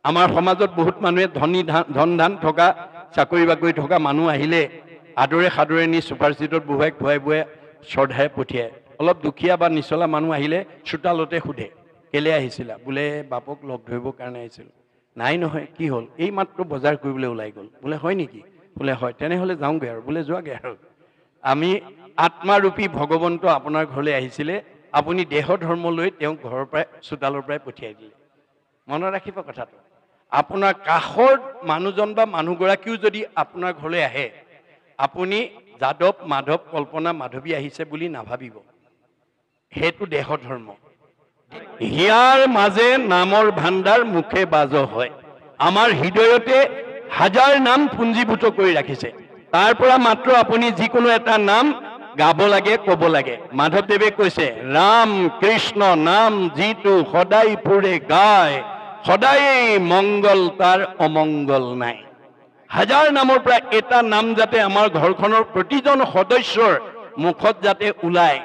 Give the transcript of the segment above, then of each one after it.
আমাৰ সমাজত বহুত মানুহে ধন ধান থকা চাকৰি বাকৰি থকা মানুহ আহিলে আদৰে সাদৰে নি ছুপাৰ চিটত বহুৱাই খুৱাই বুৱাই শ্ৰদ্ধাৰে পঠিয়ায়। অলপ দুখীয়া বা নিচলা মানুহ আহিলে চোতালতে সোধে, কেলে আহিছিলা? বোলে বাপক লগ ধৰিবৰ কাৰণে আহিছিল। নাই নহয়, কি হ'ল? এই মাত্ৰ বজাৰ কৰিবলৈ ওলাই গ'ল। বোলে হয় নেকি? বোলে হয়। তেনেহ'লে যাওঁগৈ আৰু। বোলে যোৱাগৈ আৰু। আমি আত্মাৰূপী ভগৱন্ত আপোনাৰ ঘৰলৈ আহিছিলে, আপুনি দেহ ধৰ্ম লৈ তেওঁক ঘৰৰ পৰাই চোতালৰ পৰাই পঠিয়াই দিলে। মনত ৰাখিব কথাটো। আপোনাৰ কাষৰ মানুহজন বা মানুহগৰাকীও যদি আপোনাৰ ঘৰলৈ আহে, আপুনি যাদৱ মাধৱ কল্পনা মাধৱী আহিছে বুলি নাভাবিব, সেইটো দেহ ধৰ্ম। হিয়াৰ মাজে নামৰ ভাণ্ডাৰ মুখে বাজ হয়। আমাৰ হৃদয়তে হাজাৰ নাম পুঞ্জীভূত কৰি ৰাখিছে, তাৰ পৰা মাত্ৰ আপুনি যিকোনো এটা নাম গাব লাগে, ক'ব লাগে। মাধৱদেৱে কৈছে, ৰাম কৃষ্ণ নাম যিটো সদায় ফুৰে গায়, সদায় মংগল তাৰ অমংগল নাই। হাজাৰ নামৰ পৰা এটা নাম যাতে আমাৰ ঘৰখনৰ প্ৰতিজন সদস্যৰ মুখত যাতে ওলায়,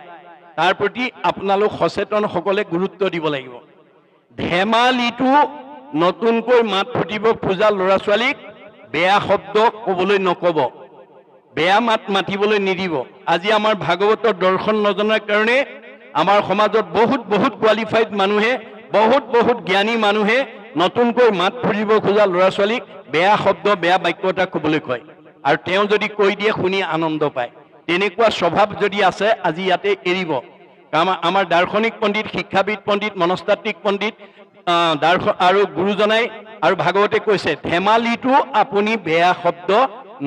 তাৰ প্ৰতি আপোনালোক সচেতনসকলে গুৰুত্ব দিব লাগিব। ধেমালিটো নতুনকৈ মাত ফুটিব খোজা ল'ৰা ছোৱালীক বেয়া শব্দ ক'বলৈ নক'ব, বেয়া মাত মাতিবলৈ নিদিব। আজি আমাৰ ভাগৱতৰ দৰ্শন নজনাৰ কাৰণে আমাৰ সমাজত বহুত কোৱালিফাইড মানুহে, বহুত জ্ঞানী মানুহে নতুনকৈ মাত ফুটিব খোজা ল'ৰা ছোৱালীক বেয়া শব্দ বেয়া বাক্য এটা ক'বলৈ কয়, আৰু তেওঁ যদি কৈ দিয়ে শুনি আনন্দ পায়। তেনেকুৱা স্বভাৱ যদি আছে আজি ইয়াতে এৰিব। আমাৰ দাৰ্শনিক পণ্ডিত, শিক্ষাবিদ পণ্ডিত, মনস্তাত্ত্বিক পণ্ডিত আৰু গুৰুজনাই আৰু ভাগৱতে কৈছে, ধেমালিটো আপুনি বেয়া শব্দ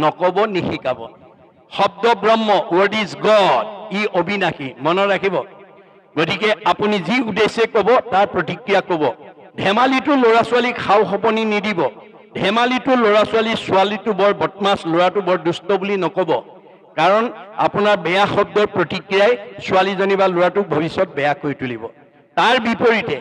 নক'ব, নিশিকাব। শব্দ ব্ৰহ্ম, ৱৰ্ড ইজ গড, ই অবিনাশী। মনত ৰাখিব। গতিকে আপুনি যি উদ্দেশ্যে ক'ব তাৰ প্ৰতিক্ৰিয়া ক'ব। ধেমালিটো ল'ৰা ছোৱালীক সাও সপনি নিদিব। ধেমালিটো ল'ৰা ছোৱালীটো বৰ বদমাছ, ল'ৰাটো বৰ দুষ্ট বুলি নক'ব, কাৰণ আপোনাৰ বেয়া শব্দৰ প্ৰতিক্ৰিয়াই ছোৱালীজনী বা ল'ৰাটোক ভৱিষ্যত বেয়া কৰি তুলিব। তাৰ বিপৰীতে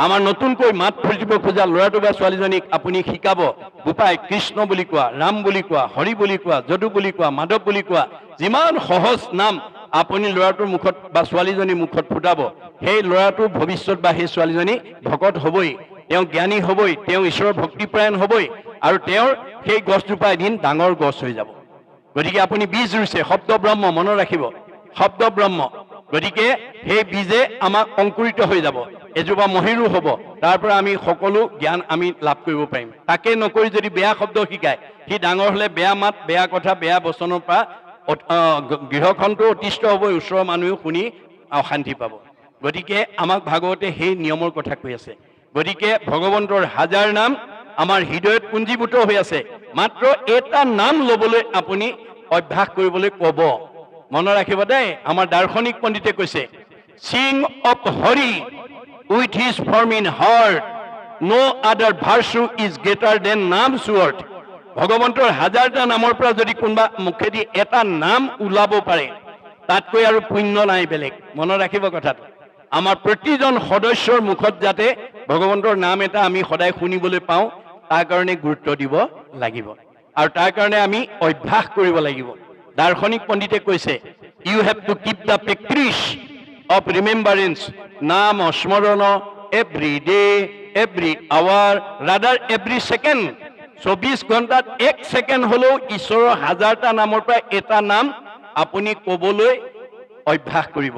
আমাৰ নতুনকৈ মাত ফুটিব খোজা ল'ৰাটো বা ছোৱালীজনীক আপুনি শিকাব, গোপাই কৃষ্ণ বুলি কোৱা, ৰাম বুলি কোৱা, হৰি বুলি কোৱা, যদু বুলি কোৱা, মাধৱ বুলি কোৱা, যিমান সহজ নাম আপুনি ল'ৰাটোৰ মুখত বা ছোৱালীজনীৰ মুখত ফুটাব, সেই ল'ৰাটোৰ ভৱিষ্যত বা সেই ছোৱালীজনী ভকত হ'বই, তেওঁ জ্ঞানী হ'বই, তেওঁ ঈশ্বৰৰ ভক্তিপৰায়ণ হ'বই, আৰু তেওঁৰ সেই গছজোপা এদিন ডাঙৰ গছ হৈ যাব। গতিকে আপুনি বীজ ৰুইছে, শব্দ ব্ৰহ্ম, মনত ৰাখিব, শব্দ ব্ৰহ্ম। গতিকে সেই বীজে আমাক অংকুৰিত হৈ যাব, এজোপা মহিৰু হ'ব, তাৰ পৰা আমি সকলো জ্ঞান আমি লাভ কৰিব পাৰিম। তাকে নকৰি যদি বেয়া শব্দ শিকায়, সি ডাঙৰ হ'লে বেয়া মাত, বেয়া কথা, বেয়া বচনৰ পৰা গৃহখনটো অতিষ্ঠ হ'ব, ওচৰৰ মানুহেও শুনি অশান্তি পাব। গতিকে আমাক ভাগৱতে সেই নিয়মৰ কথা কৈ আছে। গতিকে ভগৱন্তৰ হাজাৰ নাম আমাৰ হৃদয়ত পুঞ্জীভূত হৈ আছে, মাত্ৰ এটা নাম ল'বলৈ আপুনি অভ্যাস কৰিবলৈ ক'ব। মনত ৰাখিব দেই, আমাৰ দাৰ্শনিক পণ্ডিতে কৈছে, চিং of Hari with his form in heart, no other virtue is greater than নাম's word। ভগৱন্তৰ হাজাৰটা নামৰ পৰা যদি কোনোবা মুখেদি এটা নাম ওলাব পাৰে, তাতকৈ আৰু পুণ্য নাই বেলেগ। মনত ৰাখিব কথাটো। আমাৰ প্ৰতিজন সদস্যৰ মুখত যাতে ভগৱন্তৰ নাম এটা আমি সদায় শুনিবলৈ পাওঁ, তাৰ কাৰণে গুৰুত্ব দিব লাগিব, আৰু তাৰ কাৰণে আমি অভ্যাস কৰিব লাগিব। দাৰ্শনিক পণ্ডিতে কৈছে, you have to keep the practice of remembrance, নাম স্মৰণ every day, every hour, rather every second. 24 ঘণ্টাত 1 ছেকেণ্ড হ'লেও ঈশ্বৰৰ হাজাৰটা নামৰ পৰা এটা নাম আপুনি ক'বলৈ অভ্যাস কৰিব।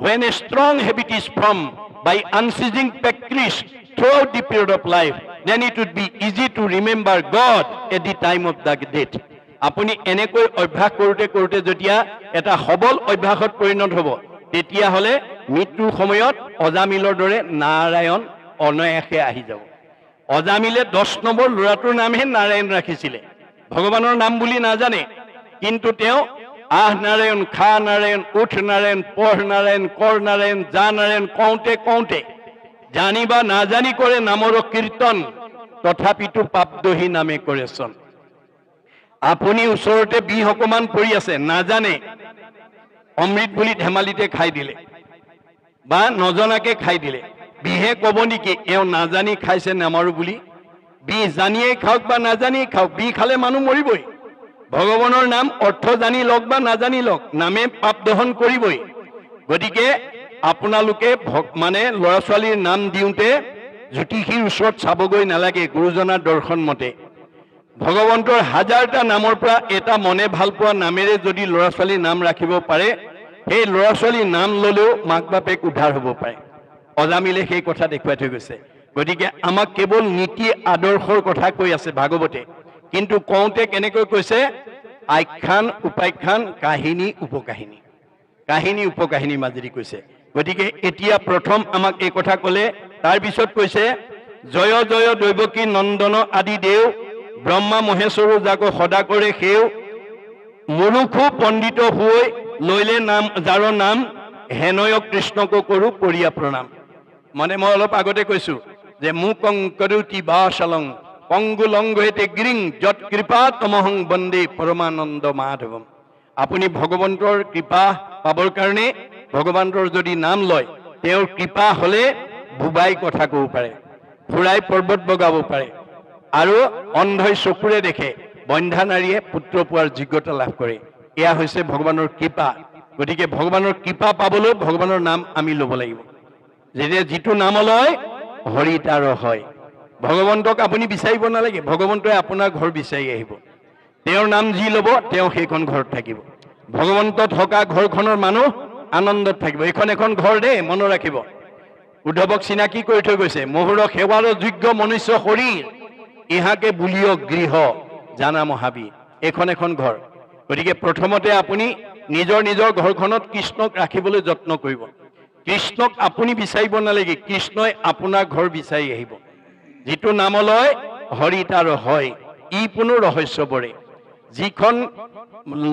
When a strong habit is formed by unceasing practice throughout the period of life, then it would be easy to remember God at the time of the death. আপুনি এনেকৈ অভ্যাস কৰোঁতে যেতিয়া এটা সবল অভ্যাসত পৰিণত হ'ব, তেতিয়াহ'লে মৃত্যুৰ সময়ত অজামিলৰ দৰে নাৰায়ণ অনায়াসে আহি যাব। অজামিলে 10 নম্বৰ ল'ৰাটোৰ নামহে নাৰায়ণ ৰাখিছিলে, ভগৱানৰ নাম বুলি নাজানে, কিন্তু তেওঁ আহ নাৰায়ণ, খা নাৰায়ণ, উঠ নাৰায়ণ, পঢ় নাৰায়ণ, কৰ নাৰায়ণ, যা নাৰায়ণ কওঁতে জানি বা নাজানি কৰে নামৰ কীৰ্তন, তথাপিতো পাপদহি নামে কৰেচোন। আপুনি ওচৰতে বিষ অকমান পৰি আছে, নাজানে, অমৃত বুলি ধেমালিতে খাই দিলে বা নজনাকে খাই দিলে, বিহে ক'ব নেকি এওঁ নাজানি খাইছে নামাৰো বুলি? বিষ জানিয়ে খাওক বা নাজানিয়ে খাওক, বিষ খালে মানুহ মৰিবই। ভগৱানৰ নাম অৰ্থ জানি লওক বা নাজানি লওক, নামে পাপ দহন কৰিবই। গতিকে আপোনালোকে মানে ল'ৰা ছোৱালীৰ নাম দিওঁতে জ্যোতিষীৰ ওচৰত চাবগৈ নালাগে গুৰুজনাৰ দৰ্শন মতে ভগৱন্তৰ হাজাৰটা নামৰ পৰা এটা মনে ভাল পোৱা নামেৰে যদি ল'ৰা ছোৱালীৰ নাম ৰাখিব পাৰে সেই ল'ৰা ছোৱালীৰ নাম ল'লেও মাক বাপেক উদ্ধাৰ হ'ব পাৰে অজামিলে সেই কথা দেখুৱাই থৈ গৈছে গতিকে আমাক কেৱল নীতি আদৰ্শৰ কথা কৈ আছে ভাগৱতে কিন্তু কওঁতে কেনেকৈ কৈছে আখ্যান উপাখ্যান কাহিনী উপকাহিনী কাহিনী উপকাহিনীৰ মাজেদি কৈছে গতিকে এতিয়া প্ৰথম আমাক এই কথা ক'লে তাৰপিছত কৈছে জয় জয় দৈৱকী নন্দন আদি দেও ব্ৰহ্মা মহেশ্বৰো যাক সদা কৰে সেও মুৰুখু পণ্ডিত হৈ লৈলে নাম যাৰ নাম হেনয় কৃষ্ণকো কৰোঁ পৰিয়া প্ৰণাম মানে মই অলপ আগতে কৈছো যে মুকং কৰোতি বাসলং পংগুলংগেতে গিৰিং যত কৃপা তমহং বন্দে পৰমানন্দ মাধৱম আপুনি ভগৱন্তৰ কৃপা পাবৰ কাৰণে ভগৱন্তৰ যদি নাম লয় তেওঁৰ কৃপা হলে বুবাই কথা ক'ব পাৰে ফুৰাই পৰ্বত বগাব পাৰে আৰু অন্ধই চকুৰে দেখে বন্ধা নাৰীয়ে পুত্ৰ পোৱাৰ যোগ্যতা লাভ কৰে এয়া হৈছে ভগৱানৰ কৃপা গতিকে ভগৱানৰ কৃপা পাবলৈ ভগৱানৰ নাম আমি ল'ব লাগিব যেতিয়া যিটো নাম লয় হৰি তাৰ হয় ভগৱন্তক আপুনি বিচাৰিব নালাগে ভগৱন্তই আপোনাৰ ঘৰ বিচাৰি আহিব তেওঁৰ নাম যি ল'ব তেওঁ সেইখন ঘৰত থাকিব ভগৱন্ত থকা ঘৰখনৰ মানুহ আনন্দত থাকিব এইখন এখন ঘৰ দেই মনত ৰাখিব উদ্ধৱক চিনাকি কৰি থৈ গৈছে মহুৰ সেৱাৰ যোগ্য মনুষ্য শৰীৰ ইহাকে বুলিয় গৃহ জানা মহাবীৰ এইখন এখন ঘৰ গতিকে প্ৰথমতে আপুনি নিজৰ নিজৰ ঘৰখনত কৃষ্ণক ৰাখিবলৈ যত্ন কৰিব কৃষ্ণক আপুনি বিচাৰিব নালাগে কৃষ্ণই আপোনাৰ ঘৰ বিচাৰি আহিব যিটো নাম লয় হৰি তাৰ হয় ই কোনো ৰহস্য বৰে যিখন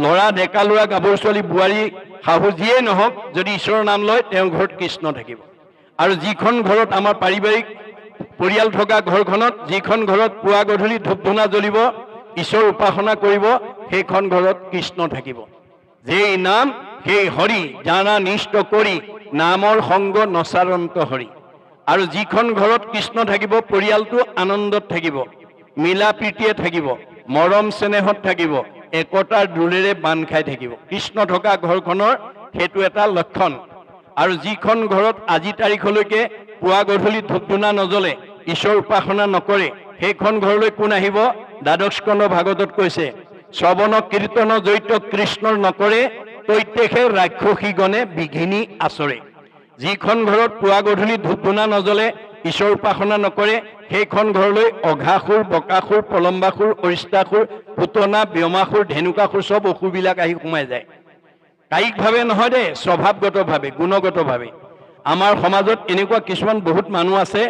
ল'ৰা ডেকা ল'ৰা গাভৰু ছোৱালী বোৱাৰী শাহু যিয়েই নহওক যদি ঈশ্বৰৰ নাম লয় তেওঁৰ ঘৰত কৃষ্ণ থাকিব আৰু যিখন ঘৰত আমাৰ পাৰিবাৰিক পৰিয়াল থকা ঘৰখনত যিখন ঘৰত পুৱা গধূলি ধূপ ধূনা জ্বলিব ঈশ্বৰ উপাসনা কৰিব সেইখন ঘৰত কৃষ্ণ থাকিব যেই নাম সেই হৰি জানা নিষ্ঠ কৰি নামৰ সংগ নচাৰন্ত হৰি আৰু যিখন ঘৰত কৃষ্ণ থাকিব পৰিয়ালটো আনন্দত থাকিব মিলা প্ৰীতিয়ে থাকিব মৰম স্নেহত থাকিব একতাৰ দোলেৰে বান্ধ খাই থাকিব কৃষ্ণ থকা ঘৰখনৰ সেইটো এটা লক্ষণ আৰু যিখন ঘৰত আজি তাৰিখলৈকে পুৱা গধূলি ধূপ ধূনা নজ্বলে ঈশ্বৰ উপাসনা নকৰে সেইখন ঘৰলৈ কোন আহিব দ্বাদশ স্কন্ধ ভাগৱতত কৈছে শ্ৰৱণ কীৰ্তন জড়িত কৃষ্ণৰ নকৰে প্ৰত্যেকে ৰাক্ষসীগণে বিঘিনি আচৰে যিখন ঘৰত পুৱা গধূলি ধূপ ধূনা নজ্বলে ঈশ্বৰ উপাসনা নকৰে সেইখন ঘৰলৈ অঘাসুৰ বকাসুৰ প্ৰলম্বাসুৰ অৰিষ্টাসুৰ পুতনা ব্যোমাসুৰ ধেনুকাসুৰ চব অসুৰবিলাক আহি সোমাই যায় কায়িকভাৱে নহয় দেই স্বভাৱগতভাৱে গুণগতভাৱে আমাৰ সমাজত এনেকুৱা কিছুমান বহুত মানুহ আছে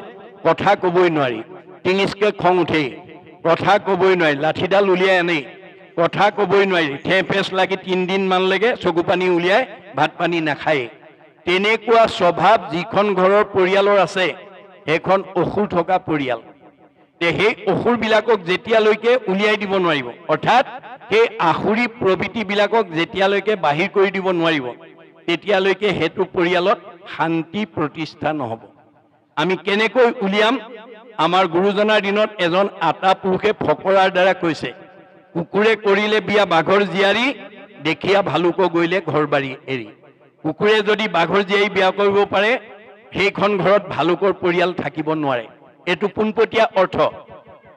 কথা ক'বই নোৱাৰি টিঙিচকে খং উঠেই কথা ক'বই নোৱাৰি লাঠিডাল উলিয়াই আনেই কথা ক'বই নোৱাৰি ঠেপেচ লাগি 3 দিনমানলৈকে চকু পানী উলিয়াই ভাত পানী নাখায় তেনেকুৱা স্বভাৱ যিখন ঘৰৰ পৰিয়ালৰ আছে সেইখন অসুৰ থকা পৰিয়াল সেই অসুৰবিলাকক যেতিয়ালৈকে উলিয়াই দিব নোৱাৰিব অৰ্থাৎ সেই আসুৰী প্ৰবৃত্তিবিলাকক যেতিয়ালৈকে বাহিৰ কৰি দিব নোৱাৰিব তেতিয়ালৈকে সেইটো পৰিয়ালত শান্তি প্ৰতিষ্ঠা নহ'ব আমি কেনেকৈ উলিয়াম আমাৰ গুৰুজনাৰ দিনত এজন আটা পুৰুষে ফকৰাৰ দ্বাৰা কৈছে কুকুৰে কৰিলে বিয়া বাঘৰ জীয়াৰী দেখিয়া ভালুক গৈলে ঘৰ বাৰী এৰি কুকুৰে যদি বাঘৰ জীয়াৰী বিয়া কৰিব পাৰে সেইখন ঘৰত ভালুকৰ পৰিয়াল থাকিব নোৱাৰে এইটো পোনপটীয়া অৰ্থ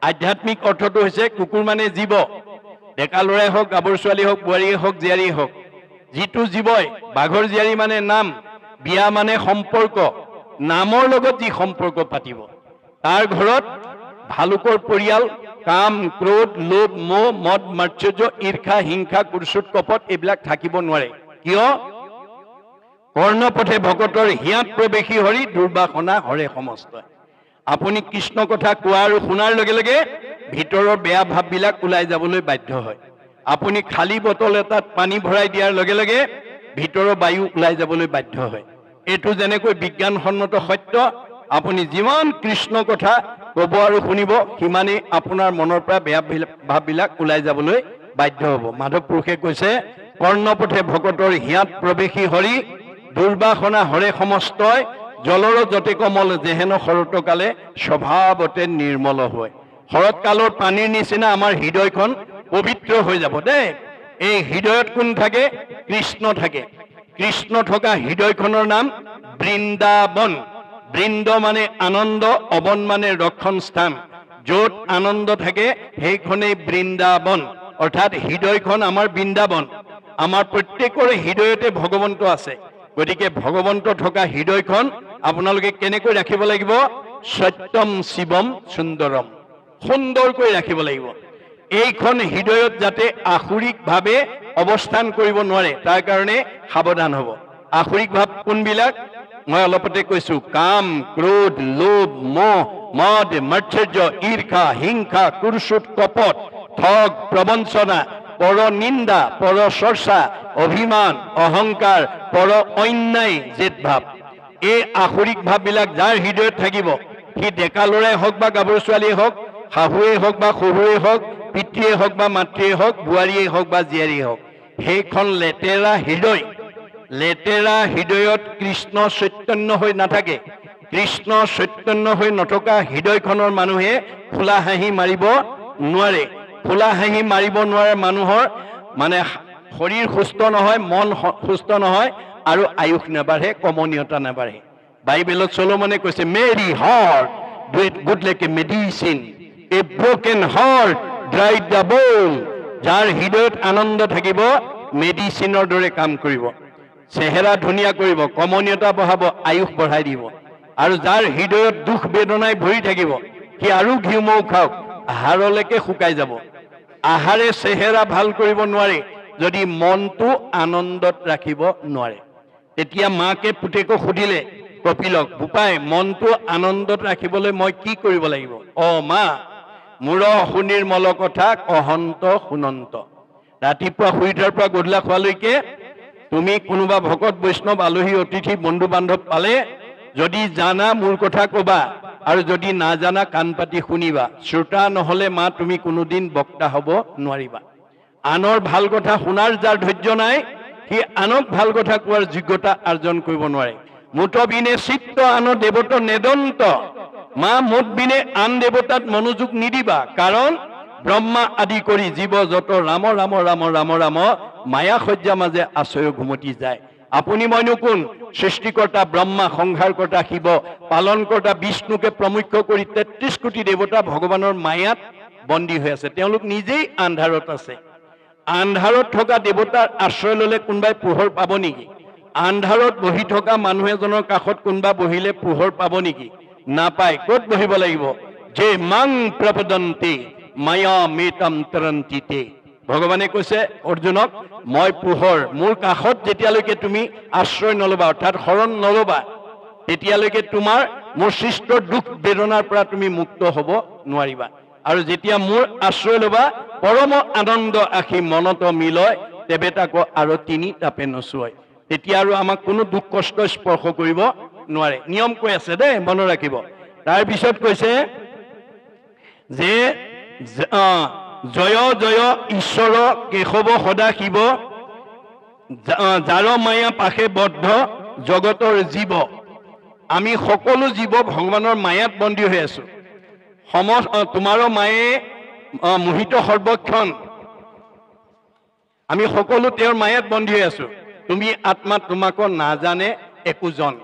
আধ্যাত্মিক অৰ্থটো হৈছে কুকুৰ মানে জীৱ ডেকা ল'ৰাই হওক গাভৰু ছোৱালী হওক বোৱাৰীয়ে হওক জীয়াৰীয়ে হওক যিটো জীৱই বাঘৰ জীয়াৰী মানে নাম বিয়া মানে সম্পৰ্ক নামৰ লগত যি সম্পৰ্ক পাতিব তাৰ ঘৰত ভালুকৰ পৰিয়াল কাম ক্ৰোধ লোভ মোহ মদ মাৎসৰ্য ঈৰ্ষা হিংসা কুৰ্চুট কপট এইবিলাক থাকিব নোৱাৰে কিয় কৰ্ণপথে ভকতৰ হিয়াত প্ৰৱেশী হৰি দুৰ্বাসনা হৰে সমস্ত আপুনি কৃষ্ণ কথা কোৱা আৰু শুনাৰ লগে লগে ভিতৰৰ বেয়া ভাৱবিলাক ওলাই যাবলৈ বাধ্য হয় আপুনি খালী বটল এটাত পানী ভৰাই দিয়াৰ লগে লগে ভিতৰৰ বায়ু ওলাই যাবলৈ বাধ্য হয় এইটো যেনেকৈ বিজ্ঞানসন্মত সত্য আপুনি যিমান কৃষ্ণ কথা ক'ব আৰু শুনিব সিমানেই আপোনাৰ মনৰ পৰা বেয়া ভাৱবিলাক ওলাই যাবলৈ বাধ্য হ'ব মাধৱ পুৰুষে কৈছে কৰ্ণপথে ভকতৰ হিয়াত প্ৰৱেশী হৰি দুৰ্বাসনা হৰে সমস্তই জলৰ যতে কমল যেহেন শৰতকালে স্বভাৱতে নিৰ্মল হয় শৰৎকালৰ পানীৰ নিচিনা আমাৰ হৃদয়খন পবিত্ৰ হৈ যাব দেই এই হৃদয়ত কোন থাকে কৃষ্ণ থাকে কৃষ্ণ থকা হৃদয়খনৰ নাম বৃন্দাবন বৃন্দ মানে আনন্দ, অবন মানে ৰক্ষণ স্থান। য'ত আনন্দ থাকে সেইখনেই বৃন্দাবন, অৰ্থাৎ হৃদয়খন আমাৰ বৃন্দাবন। আমাৰ প্ৰত্যেকৰে হৃদয়তে ভগৱন্ত আছে। গতিকে ভগৱন্ত থকা হৃদয়খন আপোনালোকে কেনেকৈ ৰাখিব লাগিব? সত্যম শিৱম সুন্দৰম, সুন্দৰকৈ ৰাখিব লাগিব। এইখন হৃদয়ত যাতে আসুৰিকভাৱে অৱস্থান কৰিব নোৱাৰে তাৰ কাৰণে সাৱধান হ'ব। আসুৰিক ভাৱ কোনবিলাক? মই অলপতে কৈছো, কাম, ক্ৰোধ, লোভ, মোহ, মদ, মাৎসৰ্য, ঈৰ্ষা, হিংসা, কুৰুচুত, কপট, ঠগ, প্ৰবঞ্চনা, পৰ নিন্দা, পৰ চৰ্চা, অভিমান, অহংকাৰ, পৰ অন্যায়, জেদ ভাৱ। এই আসুৰিক ভাৱবিলাক যাৰ হৃদয়ত থাকিব, সি ডেকা ল'ৰাই হওক বা গাভৰু ছোৱালীয়ে হওক, শাহুৱে হওক বা শহুৰে হওক, পিতৃয়ে হওক বা মাতৃয়ে হওক, বোৱাৰীয়ে হওক বা জীয়াৰীয়ে হওক, সেইখন লেতেৰা হৃদয়। লেতেৰা হৃদয়ত কৃষ্ণ চৈতন্য হৈ নাথাকে। কৃষ্ণ চৈতন্য হৈ নথকা হৃদয়খনৰ মানুহে ফুলা হাঁহি মাৰিব নোৱাৰে। ফুলা হাঁহি মাৰিব নোৱাৰে মানুহৰ মানে শৰীৰ সুস্থ নহয়, মন সুস্থ নহয়, আৰু আয়ুস নাবাঢ়ে, কমনীয়তা নাবাঢ়ে। বাইবেলত চলোমনে কৈছে, merry heart do it good like a medicine, a broken heart dried the bone. যাৰ হৃদয়ত আনন্দ থাকিব মেডিচিনৰ দৰে কাম কৰিব, চেহেৰা ধুনীয়া কৰিব, কমনীয়তা বঢ়াব, আয়ুস বঢ়াই দিব। আৰু যাৰ হৃদয়ত দুখ বেদনাই ভৰি থাকিব সি আৰু ঘিউ মৌ খাওক, হাড়লৈকে শুকাই যাব। আহাৰে চেহেৰা ভাল কৰিব নোৱাৰে যদি মনটো আনন্দত ৰাখিব নোৱাৰে। তেতিয়া মাকে পুতেকক সুধিলে, কপিলক, বোপাই মনটো আনন্দত ৰাখিবলৈ মই কি কৰিব লাগিব? মা, মূৰ সুনিৰ্মল কথা কহন্ত শুনন্ত। ৰাতিপুৱা শুই উঠাৰ পৰা গধূলা খোৱালৈকে তুমি কোনোবা ভকত বৈষ্ণৱ আলহী অতিথি বন্ধু বান্ধৱ পালে যদি জানা মোৰ কথা কবা, আৰু যদি নাজানা কাণ পাতি শুনিবা। শ্ৰোতা নহলে মা তুমি কোনোদিন বক্তা হব নোৱাৰিবা। আনৰ ভাল কথা শুনাৰ যাৰ ধৈৰ্য নাই সি আনক ভাল কথা কোৱাৰ যোগ্যতা অৰ্জন কৰিব নোৱাৰে। মুঠ বিনে চিত্ত আন দেৱত নেদন্ত। মা মুঠ বিনে আন দেৱতাত মনোযোগ নিদিবা, কাৰণ ব্ৰহ্মা আদি কৰি জীৱ যত ৰাম ৰাম ৰাম ৰাম ৰাম মায়া সজ্জা মাজে আশ্ৰয় ঘুমতি যায়। আপুনি মইনো কোন? সৃষ্টিকৰ্তা ব্ৰহ্মা, সংহাৰকৰ্তা শিৱ, পালনকৰ্তা বিষ্ণুকে প্ৰমুখ্য কৰি ৩৩ কোটি দেৱতা ভগৱানৰ মায়াত বন্দী হৈ আছে। তেওঁলোক নিজেই আন্ধাৰত আছে। আন্ধাৰত থকা দেৱতাৰ আশ্ৰয় ললে কোনোবাই পোহৰ পাব নেকি? আন্ধাৰত বহি থকা মানুহ এজনৰ কাষত কোনোবা বহিলে পোহৰ পাব নেকি? নাপায়। ক'ত বহিব লাগিব? যে মাং প্ৰপদন্তে মায়া মেতাম তৰন্তিতে। ভগৱানে কৈছে অৰ্জুনক, মই পোহৰ, মোৰ কাষত যেতিয়ালৈকে তুমি আশ্ৰয় নলবা, অৰ্থাৎ শৰণ নলবা, তেতিয়ালৈকে তোমাৰ মোৰ সৃষ্ট দুখ বেদনাৰ পৰা তুমি মুক্ত হ'ব নোৱাৰিবা। আৰু যেতিয়া মোৰ আশ্ৰয় লবা, পৰম আনন্দ আখি মনত মিলয়, তেবে তাকো আৰু তিনি তাপে নচুৱায়। তেতিয়া আৰু আমাক কোনো দুখ কষ্ট স্পৰ্শ কৰিব নোৱাৰে। নিয়ম কৈ আছে দেই, মনত ৰাখিব। তাৰপিছত কৈছে যে জয় জয় ঈশ্বৰ কেশৱ সদা শিৱ, যাৰ মায়া পাশে বদ্ধ জগতৰ জীৱ। আমি সকলো জীৱ ভগৱানৰ মায়াত বন্দী হৈ আছো। তোমাৰো মায়ে মোহিত সৰ্বক্ষণ। আমি সকলো তেওঁৰ মায়াত বন্দী হৈ আছো। তুমি আত্মা তোমাকো নাজানে একোজন।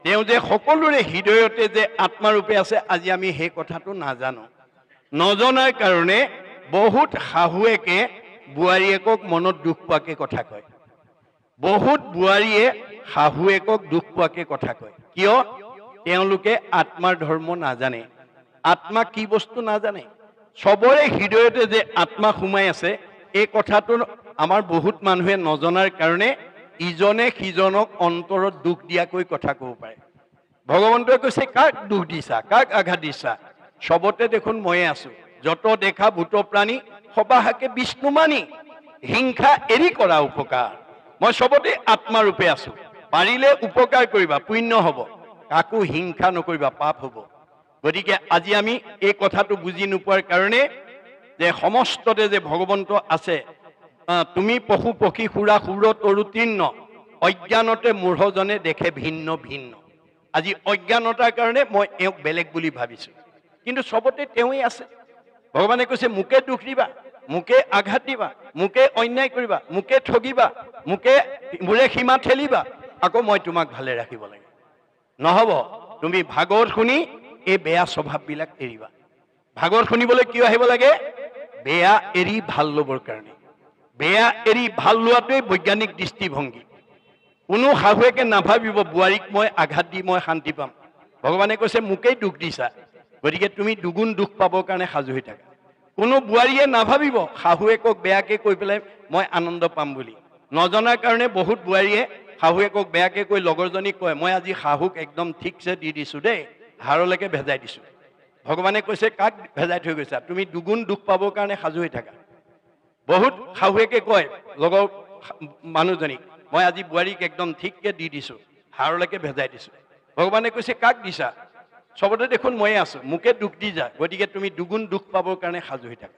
তেওঁ যে সকলোৰে হৃদয়তে যে আত্মাৰূপে আছে, আজি আমি সেই কথাটো নাজানো। নজনাৰ কাৰণে বহুত শাহুৱেকে বোৱাৰীয়েকক মনত দুখ পোৱাকে কথা কয়। বহুত বোৱাৰীয়ে শাহুৱেকক দুখ পোৱাকে কথা কয়। কিয়? তেওঁলোকে আত্মাৰ ধৰ্ম নাজানে, আত্মা কি বস্তু নাজানে। চবৰে হৃদয়তে যে আত্মা সোমাই আছে, এই কথাটো আমাৰ বহুত মানুহে নজনাৰ কাৰণে ইজনে সিজনক অন্তৰত দুখ দিয়াকৈ কথা ক'ব পাৰে। ভগৱন্তই কৈছে, কাক দুখ দিছা, কাক আঘাত দিছা? চবতে দেখোন ময়ে আছো। যত দেখা ভূত প্ৰাণী সবাহাকে বিষ্ণু মানি, হিংসা এৰি কৰা উপকাৰ। মই চবতে আত্মাৰূপে আছো। পাৰিলে উপকাৰ কৰিবা, পুণ্য হ'ব। কাকো হিংসা নকৰিবা, পাপ হ'ব। গতিকে আজি আমি এই কথাটো বুজি নোপোৱাৰ কাৰণে যে সমস্ততে যে ভগৱন্ত আছে, তুমি পশু পক্ষী সুৰা সুৰ তৰু তৃণ, অজ্ঞানতে মূঢ়জনে দেখে ভিন্ন ভিন্ন। আজি অজ্ঞানতাৰ কাৰণে মই এওঁক বেলেগ বুলি ভাবিছো, কিন্তু চবতে তেওঁই আছে। ভগৱানে কৈছে, মোকে দুখ দিবা, মোকে আঘাত দিবা, মোকে অন্যায় কৰিবা, মোকে ঠগিবা, মোৰে সীমা ঠেলিবা, আকৌ মই তোমাক ভালে ৰাখিব লাগে। নহব। তুমি ভাগৱত শুনি এই বেয়া স্বভাৱবিলাক এৰিবা। ভাগৱত শুনিবলৈ কিয় আহিব লাগে? বেয়া এৰি ভাল ল'বৰ কাৰণে। বেয়া এৰি ভাল লোৱাটোৱেই বৈজ্ঞানিক দৃষ্টিভংগী। কোনো শাহুৱেকে নাভাবিব বোৱাৰীক মই আঘাত দি মই শান্তি পাম। ভগৱানে কৈছে মোকেই দুখ দিছা, গতিকে তুমি দুগুণ দুখ পাবৰ কাৰণে সাজু হৈ থাকা। কোনো বোৱাৰীয়ে নাভাবিব শাহুৱেকক বেয়াকৈ কৈ পেলাই মই আনন্দ পাম বুলি। নজনাৰ কাৰণে বহুত বোৱাৰীয়ে শাহুৱেকক বেয়াকৈ কৈ লগৰজনীক কয় মই আজি শাহুক একদম ঠিকছে দি দিছোঁ দেই, হাড়লৈকে ভেজাই দিছোঁ। ভগৱানে কৈছে কাক ভেজাই থৈ গৈছা? তুমি দুগুণ দুখ পাবৰ কাৰণে সাজু হৈ থাকা। বহুত শাহুৱেকে কয় লগৰ মানুহজনীক মই আজি বোৱাৰীক একদম ঠিককৈ দি দিছোঁ, হাড়লৈকে ভেজাই দিছোঁ। ভগৱানে কৈছে কাক দিছা? চবতে দেখোন ময়ে আছোঁ, মোকে দুখ দি যা, গতিকে তুমি দুগুণ দুখ পাবৰ কাৰণে সাজু হৈ থাকা।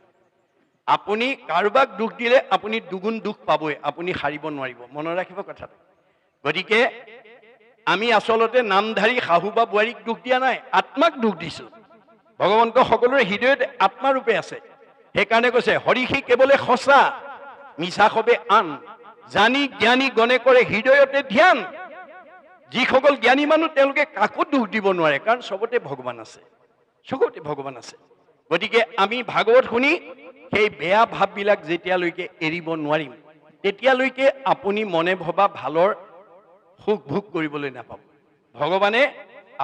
আপুনি কাৰোবাক দুখ দিলে আপুনি দুগুণ দুখ পাবই, আপুনি সাৰিব নোৱাৰিব। মনত ৰাখিব কথাটো। গতিকে আমি আচলতে নামধাৰী শাহু বা বোৱাৰীক দুখ দিয়া নাই, আত্মাক দুখ দিছোঁ। ভগৱন্ত সকলোৰে হৃদয়ত আত্মাৰূপে আছে। সেইকাৰণে কৈছে হৰিষি কেৱলে সঁচা মিছা সবে আন, জানি জ্ঞানী গণে কৰে হৃদয়তে ধ্যান। যিসকল জ্ঞানী মানুহ তেওঁলোকে কাকো দুখ দিব নোৱাৰে, কাৰণ চবতে ভগৱান আছে, চবতে ভগৱান আছে। গতিকে আমি ভাগৱত শুনি সেই বেয়া ভাৱবিলাক যেতিয়ালৈকে এৰিব নোৱাৰিম তেতিয়ালৈকে আপুনি মনে ভবা ভালৰ সুখ ভোগ কৰিবলৈ নাপাব। ভগৱানে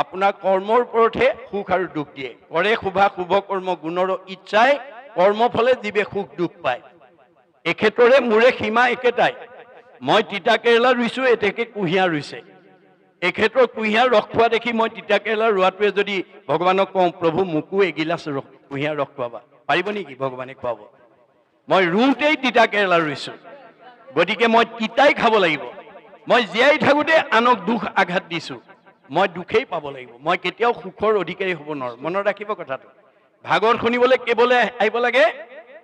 আপোনাৰ কৰ্মৰ ওপৰতহে সুখ আৰু দুখ দিয়ে। কৰে শুভা শুভ কৰ্ম গুণৰ ইচ্ছাই কৰ্মফলে জীৱে সুখ দুখ পায়। এখেতৰে মোৰে সীমা একেটাই, মই তিতা কেৰেলা ৰুইছোঁ এতেকে কুঁহিয়াৰ ৰুইছে। এখেতৰ কুঁহিয়াৰ ৰস খোৱা দেখি মই তিতা কেৰেলা ৰোৱাটোৱে যদি ভগৱানক কওঁ প্ৰভু মোকো এগিলাচ কুঁহিয়াৰ ৰস খোৱাবা, পাৰিব নেকি ভগৱানে খুৱাব? মই ৰুওঁতেই তিতা কেৰেলা ৰুইছোঁ, গতিকে মই তিতাই খাব লাগিব। মই জীয়াই থাকোঁতে আনক দুখ আঘাত দিছোঁ, মই দুখেই পাব লাগিব। মই কেতিয়াও সুখৰ অধিকাৰী হ'ব নোৱাৰোঁ। মনত ৰাখিব কথাটো। ভাগৱত শুনিবলৈ কেৱলে আহিব লাগে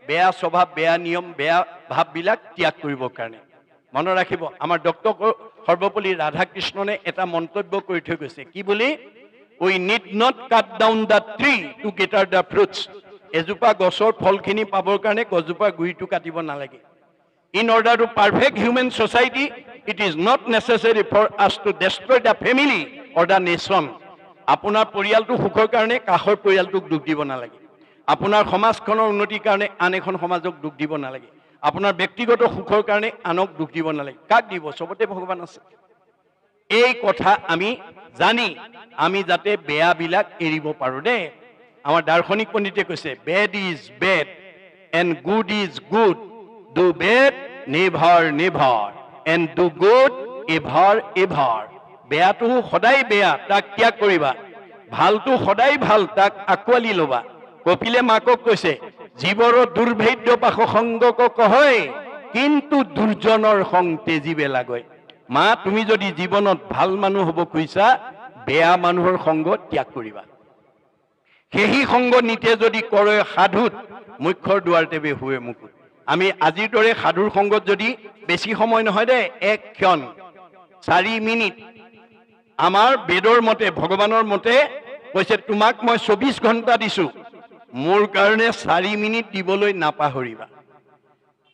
বেয়া স্বভাৱ, বেয়া নিয়ম, বেয়া ভাৱবিলাক ত্যাগ কৰিবৰ কাৰণে। মনত ৰাখিব, আমাৰ ডক্টৰ সৰ্বপল্লী ৰাধাকৃষ্ণনে এটা মন্তব্য কৰি থৈ গৈছে, কি বুলি? We need not cut down the tree to gather the fruits. এজোপা গছৰ ফলখিনি পাবৰ কাৰণে গছজোপাৰ গুৰিটো কাটিব নালাগে। In order to perfect human society it is not necessary for us to destroy the family or the nation. আপোনাৰ পৰিয়ালটো সুখৰ কাৰণে কাষৰ পৰিয়ালটোক দুখ দিব নালাগে। আপোনাৰ সমাজখনৰ উন্নতিৰ কাৰণে আন এখন সমাজক দুখ দিব নালাগে। আপোনাৰ ব্যক্তিগত সুখৰ কাৰণে আনক দুখ দিব নালাগে। কাক দিব? চবতে ভগৱান আছে। এই কথা আমি জানি আমি যাতে বেয়াবিলাক এৰিব পাৰোঁ দেই। আমাৰ দাৰ্শনিক পণ্ডিতে কৈছে bed is bed and good is good, do bed never never and do good ever ever. বেয়াটো সদায় বেয়া, তাক ত্যাগ কৰিবা। ভালটো সদায় ভাল, তাক আঁকোৱালি ল'বা। কপিলে মাকক কৈছে জীৱৰ দুৰ্ভেদ্য পাশ সংগক কহয়, কিন্তু দুৰ্জনৰ সং তেজিবে লাগয়। মা তুমি যদি জীৱনত ভাল মানুহ হ'ব খুজিছা বেয়া মানুহৰ সংগ ত্যাগ কৰিবা। সেই সংগ নিতে যদি কৰে সাধুত মুখ্যৰ দুৱাৰতে বেহুৱে মুকুট। আমি আজিৰ দৰে সাধুৰ সংগত যদি বেছি সময় নহয় দেই, 1 ক্ষণ 4 মিনিট। আমাৰ বেদৰ মতে ভগৱানৰ মতে কৈছে তোমাক মই 24 ঘণ্টা দিছোঁ, মোৰ কাৰণে 4 মিনিট দিবলৈ নাপাহৰিবা।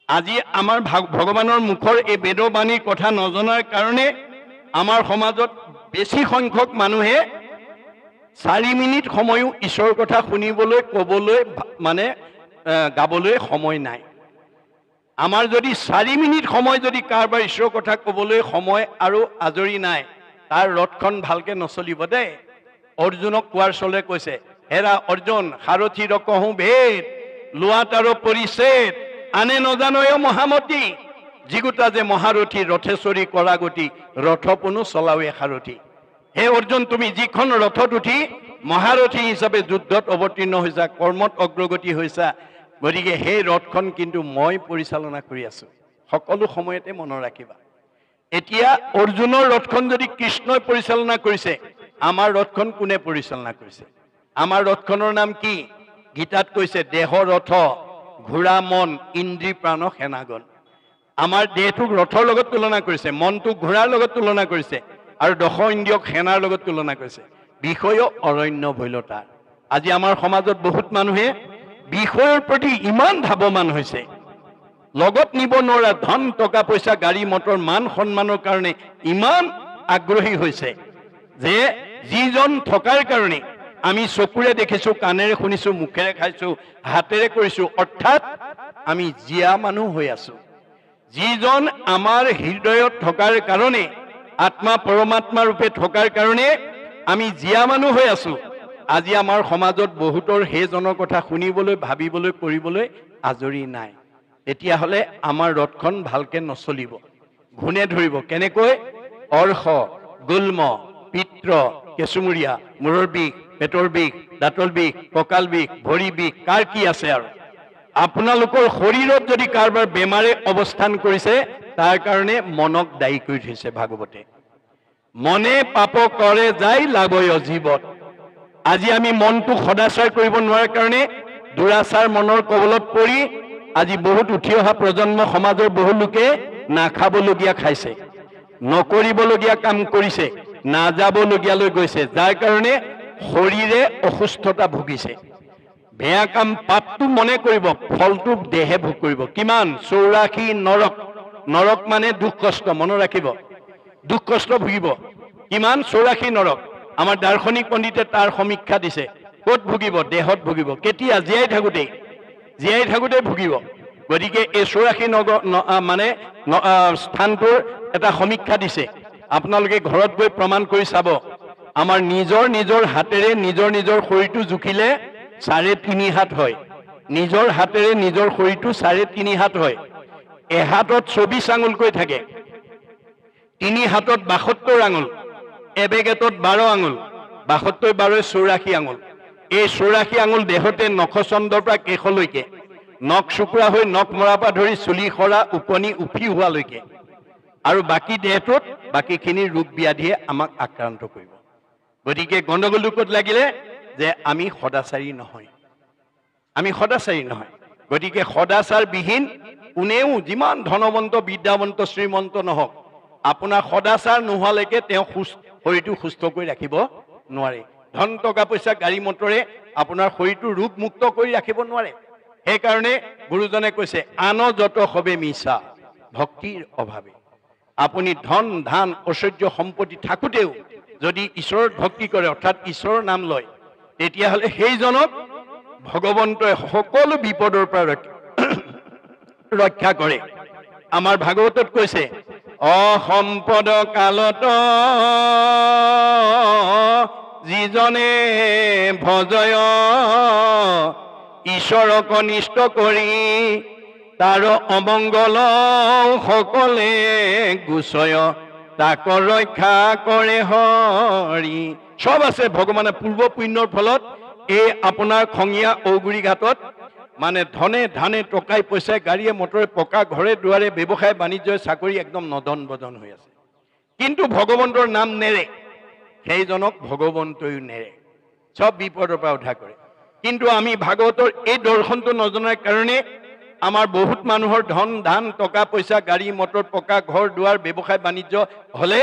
আজি আমাৰ ভগৱানৰ মুখৰ এই বেদবাণীৰ কথা নজনাৰ কাৰণে আমাৰ সমাজত বেছি সংখ্যক মানুহে 4 মিনিট সময়ো ঈশ্বৰৰ কথা শুনিবলৈ, ক'বলৈ, মানে গাবলৈ সময় নাই। আমাৰ যদি 4 মিনিট সময় যদি কাৰোবাৰ ঈশ্বৰৰ কথা ক'বলৈ সময় আৰু আজৰি নাই, তাৰ ৰথখন ভালকে নচলিব দেই। অৰ্জুনক কোৱাৰ চলে কৈছে হেৰা অৰ্জুন সাৰথি ৰকহো ভেদ লোৱাত আৰু পৰিছেদ আনে নজানয় মহামতী যিগোটা যে মহাৰথী ৰথেশ্বৰী কৰা গতি ৰথ পুনো চলাৱে সাৰথী। হে অৰ্জুন তুমি যিখন ৰথত উঠি মহাৰথী হিচাপে যুদ্ধত অৱতীৰ্ণ হৈছা, কৰ্মত অগ্ৰগতি হৈছা, গতিকে সেই ৰথখন কিন্তু মই পৰিচালনা কৰি আছোঁ। সকলো সময়তে মনত ৰাখিবা। এতিয়া অৰ্জুনৰ ৰথখন যদি কৃষ্ণই পৰিচালনা কৰিছে, আমাৰ ৰথখন কোনে পৰিচালনা কৰিছে? আমাৰ ৰথখনৰ নাম কি? গীতাত কৈছে দেহ ৰথ ঘোঁৰা মন ইন্দ্ৰী প্ৰাণ সেনাগণ। আমাৰ দেহটোক ৰথৰ লগত তুলনা কৰিছে, মনটোক ঘোঁৰাৰ লগত তুলনা কৰিছে, আৰু 10 ইন্দ্ৰিয়ক সেনাৰ লগত তুলনা কৰিছে। বিষয় অৰণ্য ভৈলতা। আজি আমাৰ সমাজত বহুত মানুহে বিষয়ৰ প্ৰতি ইমান ধাৱমান হৈছে, লগত নিব নোৱাৰা ধন টকা পইচা গাড়ী মটৰ মান সন্মানৰ কাৰণে ইমান আগ্ৰহী হৈছে যে যিজন থকাৰ কাৰণে আমি চকুৰে দেখিছো, কাণেৰে শুনিছো, মুখেৰে খাইছো, হাতেৰে কৰিছো, অৰ্থাৎ আমি জীয়া মানুহ হৈ আছো। যিজন আমাৰ হৃদয়ত থকাৰ কাৰণে, আত্মা পৰমাত্মা ৰূপে থকাৰ কাৰণে আমি জীয়া মানুহ হৈ আছো। আজি আমাৰ সমাজত বহুতৰ সেইজনৰ কথা শুনিবলৈ, ভাবিবলৈ, কৰিবলৈ আজৰি নাই। তেতিয়াহ'লে আমাৰ ৰথখন ভালকে নচলিব, ঘূনে ধৰিব। কেনেকৈ? অৰ্শ, গুল্ম, পিত্ৰ, কেঁচুমুৰীয়া, মূৰৰ বিষ, পেটৰ বিষ, দাঁতৰ বিষ, কঁকাল বিষ, ভৰি বিষ, কাৰ কি আছে আৰু। আপোনালোকৰ শৰীৰত যদি কাৰোবাৰ বেমাৰে অৱস্থান কৰিছে, তাৰ কাৰণে মনক দায়ী কৰি থৈছে ভাগৱতে। মনে পাপ কৰে যায় লাভয় জীৱত। আজি আমি মনটো সদাচাৰ কৰিব নোৱাৰাৰ কাৰণে দুৰাচাৰ মনৰ কবলত পৰি আজি বহুত উঠি অহা প্ৰজন্ম সমাজৰ বহু লোকে নাখাবলগীয়া খাইছে, নকৰিবলগীয়া কাম কৰিছে, নাযাবলগীয়ালৈ গৈছে, যাৰ কাৰণে শৰীৰে অসুস্থতা ভুগিছে। বেয়া কাম পাপটো মনে কৰিব, ফলটো দেহে ভোগ কৰিব। কিমান? 84 নৰক। নৰক মানে দুখ কষ্ট, মনত ৰাখিব। দুখ কষ্ট ভুগিব। কিমান? 84 নৰক। আমাৰ দাৰ্শনিক পণ্ডিতে তাৰ সমীক্ষা দিছে। ক'ত ভুগিব? দেহত ভুগিব। কেতিয়া? জীয়াই থাকোঁতেই। জীয়াই থাকোঁতেই ভুগিব। গতিকে এই 84 মানে স্থানটোৰ এটা সমীক্ষা দিছে। আপোনালোকে ঘৰত গৈ প্ৰমাণ কৰি চাব। আমাৰ নিজৰ হাতেৰে নিজৰ শৰীৰটো জুখিলে 3.5 হাত হয়। নিজৰ হাতেৰে নিজৰ শৰীৰটো 3.5 হাত হয়। এহাতত 24 আঙুলকৈ থাকে, 3 হাতত 72 আঙুল, এবেগেটত 12 আঙুল, 72 12 84 আঙুল। এই 84 আঙুল দেহতে নখচন্দৰ পৰা কেশলৈকে, নখ চুকুৰা হৈ নখ মৰাৰ পৰা ধৰি চুলি সৰা, উপনি উফি হোৱালৈকে, আৰু বাকী দেহটোত বাকীখিনি ৰোগ ব্যাধিয়ে আমাক আক্ৰান্ত কৰিব। গতিকে গণ্ডগোল ক'ত লাগিলে? যে আমি সদাচাৰী নহয়, আমি সদাচাৰী নহয়। গতিকে সদাচাৰবিহীন কোনেও যিমান ধনৱন্ত, বিদ্যাৱন্ত, শ্ৰীমন্ত নহওক, আপোনাৰ সদাচাৰ নোহোৱালৈকে তেওঁ শৰীৰটো সুস্থ কৰি ৰাখিব নোৱাৰে। ধন, টকা পইচা, গাড়ী মটৰে আপোনাৰ শৰীৰটো ৰোগমুক্ত কৰি ৰাখিব নোৱাৰে। সেইকাৰণে গুৰুজনে কৈছে, আন যত সবে মিছা ভক্তিৰ অভাৱে। আপুনি ধন, ধান, ঐশ্বৰ্য, সম্পত্তি থাকোঁতেও যদি ঈশ্বৰৰ ভক্তি কৰে, অৰ্থাৎ ঈশ্বৰৰ নাম লয়, তেতিয়াহ'লে সেইজনক ভগৱন্তই সকলো বিপদৰ পৰা ৰক্ষা কৰে। আমাৰ ভাগৱতত কৈছে, অসম্পদ কালত যিজনে ভজয় ঈশ্বৰক অনিষ্ট কৰি, তাৰ অমংগল সকলে গুচয়, তাক ৰক্ষা কৰে হৰি। চব আছে ভগৱানে পূৰ্ব পুণ্যৰ ফলত এই আপোনাৰ খঙীয়া ঔগুৰি ঘাটত মানে ধনে ধানে, টকাই পইচাই, গাড়ীয়ে মটৰে, পকা ঘৰে দুৱাৰে, ব্যৱসায় বাণিজ্য, চাকৰি একদম নদন বদন হৈ আছে। কিন্তু ভগৱন্তৰ নাম নেৰে, সেইজনক ভগৱন্তয়ো নেৰে, চব বিপদৰ পৰা উদ্ধাৰ কৰে। কিন্তু আমি ভাগৱতৰ এই দৰ্শনটো নজনাৰ কাৰণে আমাৰ বহুত মানুহৰ ধন ধান, টকা পইচা, গাড়ী মটৰ, পকা ঘৰ দুৱাৰ, ব্যৱসায় বাণিজ্য হ'লে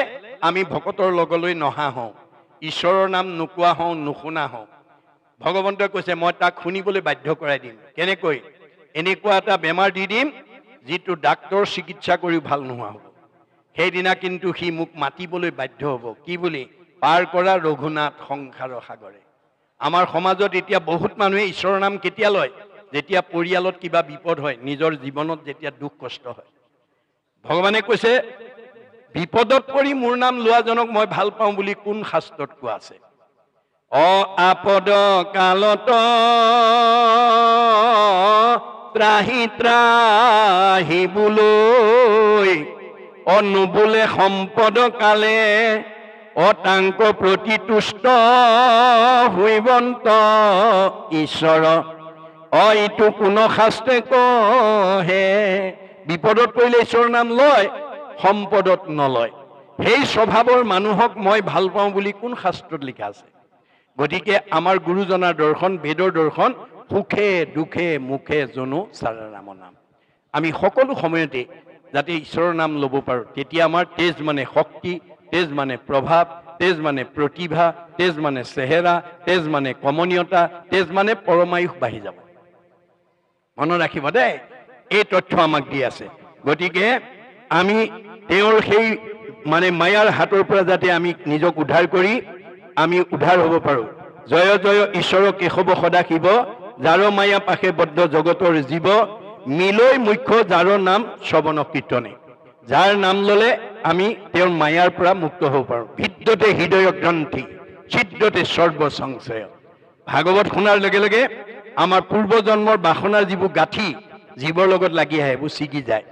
আমি ভকতৰ লগলৈ নহা হওঁ, ঈশ্বৰৰ নাম নোকোৱা হওঁ, নুশুনা হওঁ। ভগৱন্তই কৈছে, মই তাক শুনিবলৈ বাধ্য কৰাই দিম। কেনেকৈ? এনেকুৱা এটা বেমাৰ দি দিম যিটো ডাক্তৰ চিকিৎসা কৰিও ভাল নোহোৱা হ'ব। সেইদিনা কিন্তু সি মোক মাতিবলৈ বাধ্য হ'ব। কি বুলি? পাৰ কৰা ৰঘুনাথ সংসাৰৰ সাগৰে। আমাৰ সমাজত এতিয়া বহুত মানুহে ঈশ্বৰৰ নাম কেতিয়া লয়? যেতিয়া পৰিয়ালত কিবা বিপদ হয়, নিজৰ জীৱনত যেতিয়া দুখ কষ্ট হয়। ভগৱানে কৈছে, বিপদত পৰি মোৰ নাম লোৱাজনক মই ভাল পাওঁ বুলি কোন শাস্ত্ৰত কোৱা আছে? আপদ কালত ত্ৰাহি ত্ৰাহি বোলৈ, অনুবোলে সম্পদ কালে, অতাংক প্ৰতিতুষ্ট হৈবন্ত ঈশ্বৰ। এইটো কোন শাস্ত্ৰে কহে? বিপদত পৰিলে ঈশ্বৰৰ নাম লয়, সম্পদত নলয়। সেই স্বভাৱৰ মানুহক মই ভাল পাওঁ বুলি কোন শাস্ত্ৰত লিখা আছে? গতিকে আমাৰ গুৰুজনাৰ দৰ্শন, বেদৰ দৰ্শন, সুখে দুখে মুখে জনো চাৰা ৰাম নাম। আমি সকলো সময়তে যাতে ঈশ্বৰৰ নাম ল'ব পাৰোঁ, তেতিয়া আমাৰ তেজ মানে শক্তি, তেজ মানে প্ৰভাৱ, তেজ মানে প্ৰতিভা, তেজ মানে চেহেৰা, তেজ মানে কমনীয়তা, তেজ মানে পৰমায়ুস বাঢ়ি যাব। মনত ৰাখিব দেই, এই তথ্য আমাক দি আছে। গতিকে আমি তেওঁৰ সেই মানে মায়াৰ হাতৰ পৰা যাতে আমি নিজক উদ্ধাৰ কৰি আমি উদ্ধাৰ হ'ব পাৰোঁ। জয় জয় ঈশ্বৰ কেশৱ সদা শিৱ, যাৰ মায়া পাশে বদ্ধ জগতৰ জীৱ, মিলৈ মুখ্য যাৰ নাম শ্ৰৱণ কীৰ্তনে। যাৰ নাম ল'লে আমি তেওঁৰ মায়াৰ পৰা মুক্ত হ'ব পাৰোঁ। বিদ্যতে হৃদয় গ্ৰন্থি, ছিদ্ৰতে সৰ্ব সংশয়। ভাগৱত শুনাৰ লগে লগে আমাৰ পূৰ্বজন্মৰ বাসনাৰ যিবোৰ গাঁঠি জীৱৰ লগত লাগি আহে এইবোৰ ছিগি যায়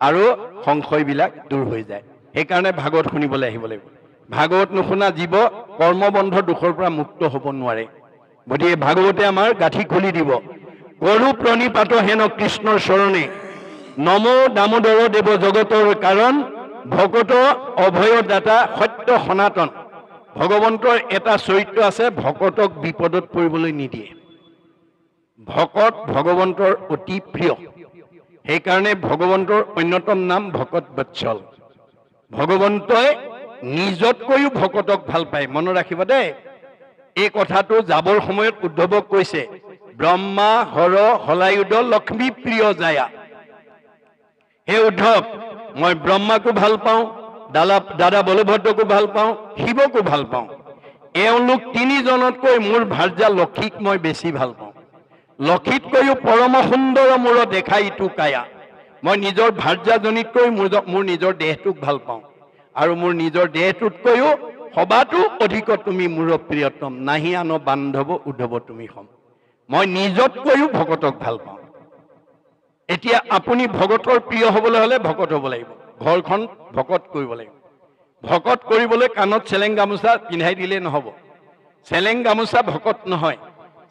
আৰু সংশয়বিলাক দূৰ হৈ যায়। সেইকাৰণে ভাগৱত শুনিবলৈ আহিব লাগিব। ভাগৱত নুশুনা জীৱ কৰ্মবন্ধৰ দুখৰ পৰা মুক্ত হ'ব নোৱাৰে। গতিকে ভাগৱতে আমাৰ গাঁঠি খুলি দিব। গৰু প্ৰণিপাত হেন কৃষ্ণৰ চৰণে, নম দামোদৰ দেৱ জগতৰ কাৰণ, ভকত অভয়দাতা সত্য সনাতন। ভগৱন্তৰ এটা চৰিত্ৰ আছে, ভকতক বিপদত পৰিবলৈ নিদিয়ে। ভকত ভগৱন্তৰ অতি প্ৰিয়। সেইকাৰণে ভগৱন্তৰ অন্যতম নাম ভকত বৎসল। ভগৱন্তই নিজতকৈও ভকতক ভাল পায়। মনত ৰাখিব দেই, এই কথাটো যাবৰ সময়ত উদ্ধৱক কৈছে, ব্ৰহ্মা হৰ হলায়ুধ লক্ষ্মী প্ৰিয় জায়া। হে উদ্ধৱ, মই ব্ৰহ্মাকো ভাল পাওঁ, দাদা বলভদ্ৰকো ভাল পাওঁ, শিৱকো ভাল পাওঁ। এওঁলোক তিনিজনতকৈ মোৰ ভাৰ্যা লক্ষীক মই বেছি ভাল পাওঁ। লক্ষীতকৈও পৰম সুন্দৰ মূৰ দেখা ইটো কায়া। মই নিজৰ ভাৰ্যাজনীতকৈ মোৰ নিজৰ দেহটোক ভাল পাওঁ, আৰু মোৰ নিজৰ দেহটোতকৈও সবাতো অধিক তুমি মোৰ প্ৰিয়তম, নাহি আন বান্ধৱ উদ্ধৱ তুমি সম। মই নিজতকৈও ভকতক ভাল পাওঁ। এতিয়া আপুনি ভকতৰ প্ৰিয় হ'বলৈ হ'লে ভকত হ'ব লাগিব। ঘৰখন ভকত কৰিব লাগিব। ভকত কৰিবলৈ কাণত চেলেং গামোচা পিন্ধাই দিলে নহ'ব। চেলেং গামোচা ভকত নহয়।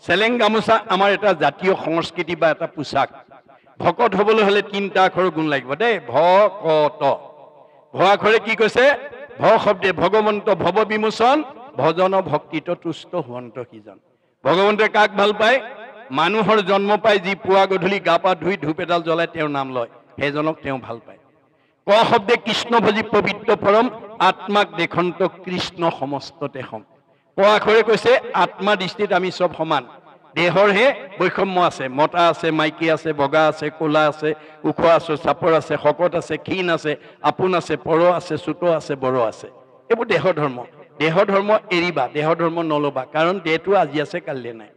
চেলেং গামোচা আমাৰ এটা জাতীয় সংস্কৃতি বা এটা পোচাক। ভকত হ'বলৈ হ'লে 3টা আখৰৰ গুণ লাগিব দেই। ভকত, ভ আখৰে কি কৈছে? ভ শব্দে ভগৱন্ত ভৱ বিমোচন, ভজন ভক্তিত তুষ্ট হুৱন্ত সিজন। ভগৱন্তই কাক ভাল পায়? মানুহৰ জন্ম পাই যি পুৱা গধূলি গা পা ধুই ধূপ এডাল জ্বলাই তেওঁৰ নাম লয়, সেইজনক তেওঁ ভাল পায়। ক শব্দে কৃষ্ণ ভজি পবিত্ৰ পৰম, আত্মাক দেখন্ত কৃষ্ণ সমস্ততে সম। ক আখৰে কৈছে আত্মা দৃষ্টিত আমি চব সমান। দেহৰহে বৈষম্য আছে, মতা আছে, মাইকী আছে, বগা আছে, ক'লা আছে, ওখ আছে, চাপৰ আছে, শকত আছে, ক্ষীণ আছে, আপোন আছে, পৰ আছে, চুত আছে, বৰ আছে। এইবোৰ দেহ ধৰ্ম। দেহ ধৰ্ম এৰিবা, দেহ ধৰ্ম নল'বা, কাৰণ দেহটো আজি আছে কাইলৈ নাই।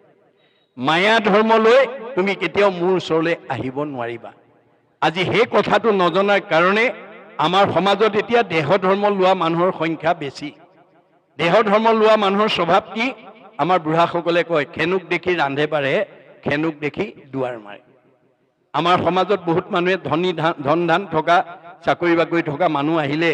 মায়া ধৰ্ম লৈ তুমি কেতিয়াও মোৰ ওচৰলৈ আহিব নোৱাৰিবা। আজি সেই কথাটো নজনাৰ কাৰণে আমাৰ সমাজত এতিয়া দেহ ধৰ্ম লোৱা মানুহৰ সংখ্যা বেছি। দেহ ধৰ্ম লোৱা মানুহৰ স্বভাৱ কি? আমাৰ বুঢ়াসকলে কয়, খেনুক দেখি ৰান্ধে বাঢ়ে, খেনুক দেখি দুৱাৰ মাৰে। আমাৰ সমাজত বহুত মানুহে ধন ধান থকা, চাকৰি বাকৰি থকা মানুহ আহিলে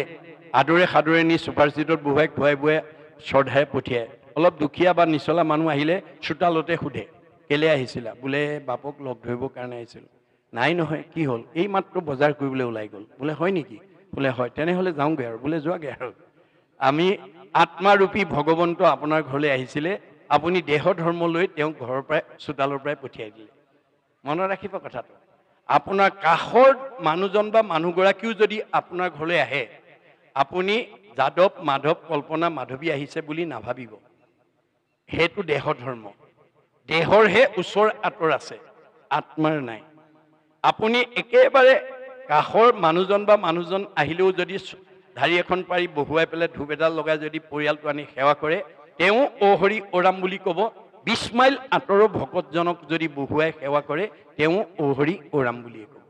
আদৰে সাদৰে নি ছুপাৰ চিটত বহুৱাই খুৱাই বুৱাই শ্ৰদ্ধাৰে পঠিয়ায়। অলপ দুখীয়া বা নিচলা মানুহ আহিলে চোতালতে সোধে, কেলে আহিছিলা? বোলে বাপক লগ ধৰিবৰ কাৰণে আহিছিলোঁ। নাই নহয়, কি হ'ল? এই মাত্ৰ বজাৰ কৰিবলৈ ওলাই গ'ল। বোলে হয় নেকি? বোলে হয়। তেনেহ'লে যাওঁগৈ আৰু। বোলে যোৱাগৈ আৰু। আমি আত্মাৰূপী ভগৱন্ত আপোনাৰ ঘৰলৈ আহিছিলে, আপুনি দেহ ধৰ্ম লৈ তেওঁক ঘৰৰ পৰাই চোতালৰ পৰাই পঠিয়াই দিলে। মনত ৰাখিব কথাটো। আপোনাৰ কাষৰ মানুহজন বা মানুহগৰাকীও যদি আপোনাৰ ঘৰলৈ আহে, আপুনি যাদৱ মাধৱ কল্পনা মাধৱী আহিছে বুলি নাভাবিব। সেইটো দেহ ধৰ্ম। দেহৰহে ওচৰ আঁতৰ আছে, আত্মাৰ নাই। আপুনি একেবাৰে কাষৰ মানুহজন বা মানুহজন আহিলেও যদি ধাৰি এখন পাৰি বহুৱাই পেলাই ধূপ এডাল লগাই যদি পৰিয়ালটো আনি সেৱা কৰে, তেওঁ অ হৰি ওৰাম বুলি ক'ব। 20 মাইল আঁতৰৰ ভকতজনক যদি বহুৱাই সেৱা কৰে, তেওঁ অ হৰি ওৰাম বুলিয়ে ক'ব।